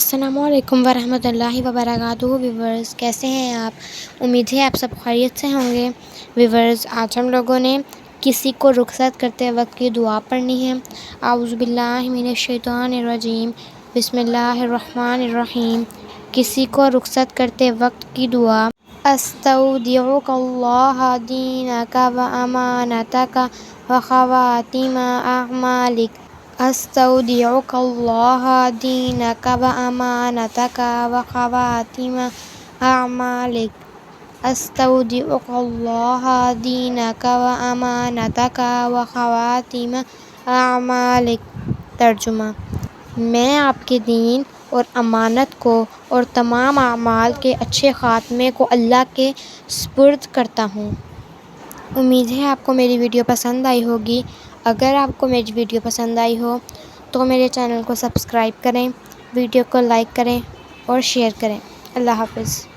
السلام علیکم ورحمۃ اللہ وبرکاتہ۔ ویورز کیسے ہیں آپ؟ امید ہے آپ سب خیریت سے ہوں گے۔ ویورز آج ہم لوگوں نے کسی کو رخصت کرتے وقت کی دعا پڑھنی ہے۔ اعوذ باللہ من الشیطان الرجیم، بسم اللہ الرحمن الرحیم۔ کسی کو رخصت کرتے وقت کی دعا: استودعک اللہ دینک و امانتک و خواتیم اعمالک۔ استودعک اللہ دینک و امانتک و خواتیم اعمالک۔ استودعک اللہ دینک و امانتک و خواتیم اعمالک۔ ترجمہ: میں آپ کے دین اور امانت کو اور تمام اعمال کے اچھے خاتمے کو اللہ کے سپرد کرتا ہوں۔ امید ہے آپ کو میری ویڈیو پسند آئی ہوگی۔ اگر آپ کو میری ویڈیو پسند آئی ہو تو میرے چینل کو سبسکرائب کریں، ویڈیو کو لائک کریں اور شیئر کریں۔ اللہ حافظ۔